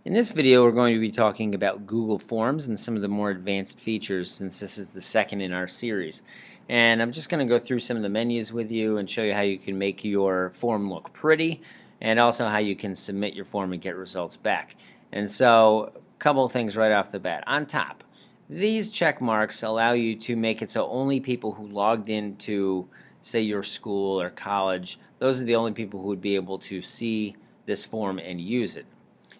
In this video, we're going to be talking about Google Forms and some of the more advanced features since this is the second in our series. And I'm just going to go through some of the menus with you and show you how you can make your form look pretty and also how you can submit your form and get results back. And so, a couple of things right off the bat. On top, these check marks allow you to make it so only people who logged into, say, your school or college, those are the only people who would be able to see this form and use it.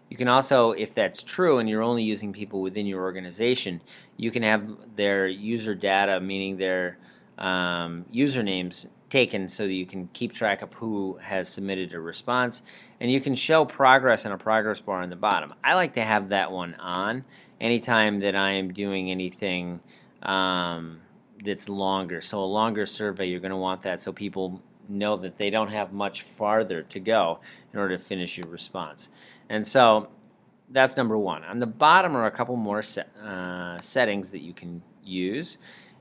You can also, if that's true and you're only using people within your organization, you can have their user data, meaning their usernames, taken so that you can keep track of who has submitted a response, and you can show progress on a progress bar on the bottom. I like to have that one on anytime that I am doing anything that's longer. So a longer survey, you're going to want that so people know that they don't have much farther to go in order to finish your response. And so that's number one. On the bottom are a couple more settings that you can use,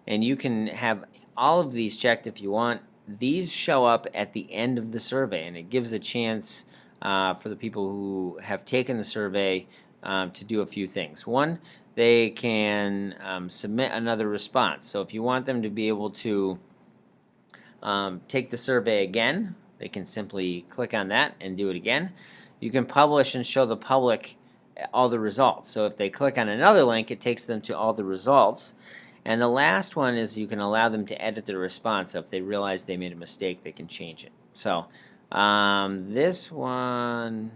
and you can have all of these checked if you want. These show up at the end of the survey, and it gives a chance for the people who have taken the survey to do a few things. One, they can submit another response. So if you want them to be able to take the survey again, they can simply click on that and do it again. You can publish and show the public all the results. So if they click on another link, it takes them to all the results. And the last one is you can allow them to edit the response. So if they realize they made a mistake, they can change it. So this one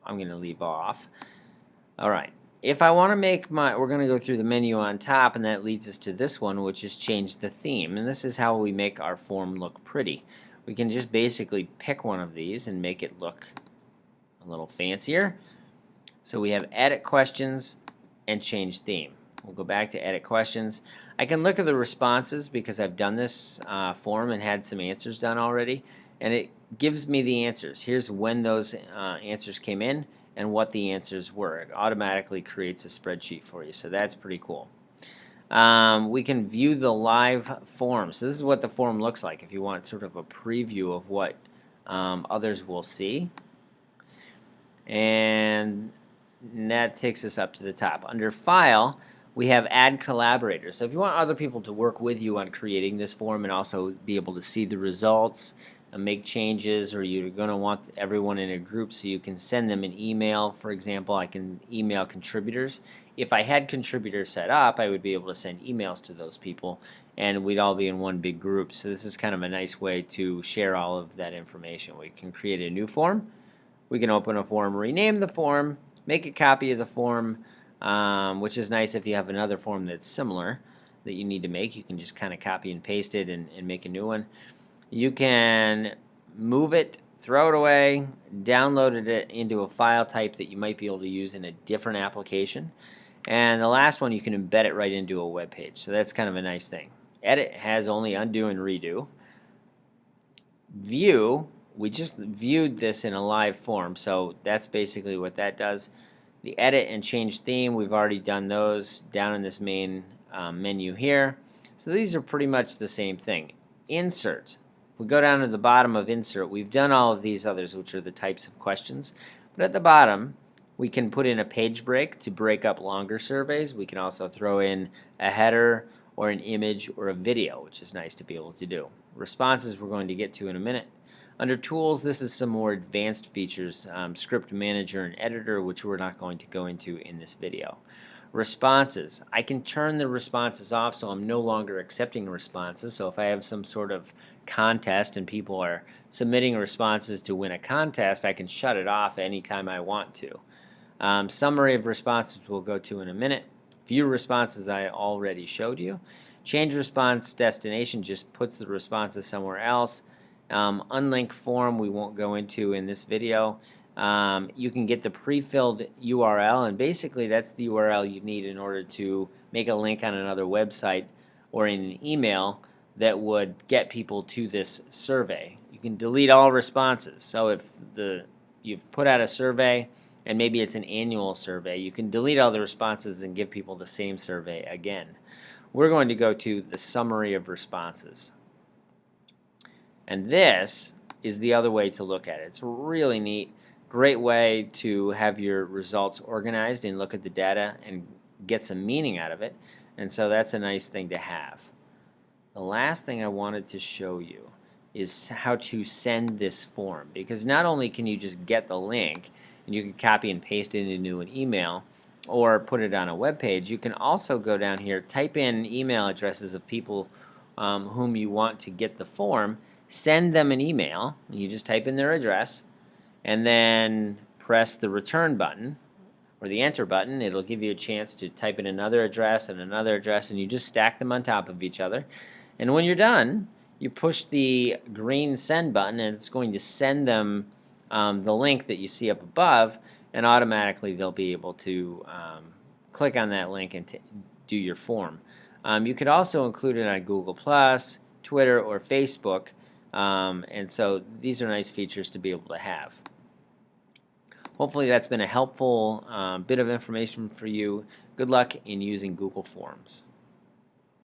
I'm going to leave off. All right. If I want to make we're going to go through the menu on top, and that leads us to this one, which is change the theme. And this is how we make our form look pretty. We can just basically pick one of these and make it look a little fancier. So we have edit questions and change theme. We'll go back to edit questions. I can look at the responses because I've done this form and had some answers done already, and it gives me the answers. Here's when those answers came in and what the answers were. It automatically creates a spreadsheet for you, so that's pretty cool. We can view the live form. So this is what the form looks like if you want sort of a preview of what others will see. And that takes us up to the top. Under File, we have Add Collaborators. So if you want other people to work with you on creating this form and also be able to see the results and make changes, or you're going to want everyone in a group so you can send them an email. For example, I can email contributors. If I had contributors set up, I would be able to send emails to those people, and we'd all be in one big group. So this is kind of a nice way to share all of that information. We can create a new form. We can open a form, rename the form, make a copy of the form, which is nice if you have another form that's similar that you need to make. You can just kind of copy and paste it and make a new one. You can move it, throw it away, download it into a file type that you might be able to use in a different application. And the last one, you can embed it right into a web page. So that's kind of a nice thing. Edit has only undo and redo. View, we just viewed this in a live form, so that's basically what that does. The edit and change theme, we've already done those down in this main menu here. So these are pretty much the same thing. Insert. If we go down to the bottom of insert, we've done all of these others, which are the types of questions. But at the bottom, we can put in a page break to break up longer surveys. We can also throw in a header or an image or a video, which is nice to be able to do. Responses we're going to get to in a minute. Under Tools, this is some more advanced features, Script Manager and Editor, which we're not going to go into in this video. Responses. I can turn the responses off so I'm no longer accepting responses. So if I have some sort of contest and people are submitting responses to win a contest, I can shut it off anytime I want to. Summary of responses we'll go to in a minute. View responses I already showed you. Change response destination just puts the responses somewhere else. Unlink form we won't go into in this video. You can get the pre-filled URL, and basically that's the URL you need in order to make a link on another website or in an email that would get people to this survey. You can delete all responses. So if you've put out a survey and maybe it's an annual survey, you can delete all the responses and give people the same survey again. We're going to go to the summary of responses. And this is the other way to look at it. It's really neat. Great way to have your results organized and look at the data and get some meaning out of it. And so that's a nice thing to have. The last thing I wanted to show you is how to send this form, because not only can you just get the link and you can copy and paste it into an email or put it on a web page, you can also go down here, type in email addresses of people whom you want to get the form, send them an email. You just type in their address and then press the return button or the enter button. It'll give you a chance to type in another address and another address, and you just stack them on top of each other. And when you're done, you push the green send button, and it's going to send them the link that you see up above, and automatically they'll be able to click on that link and do your form. You could also include it on Google+, Twitter, or Facebook, and so these are nice features to be able to have. Hopefully that's been a helpful bit of information for you. Good luck in using Google Forms.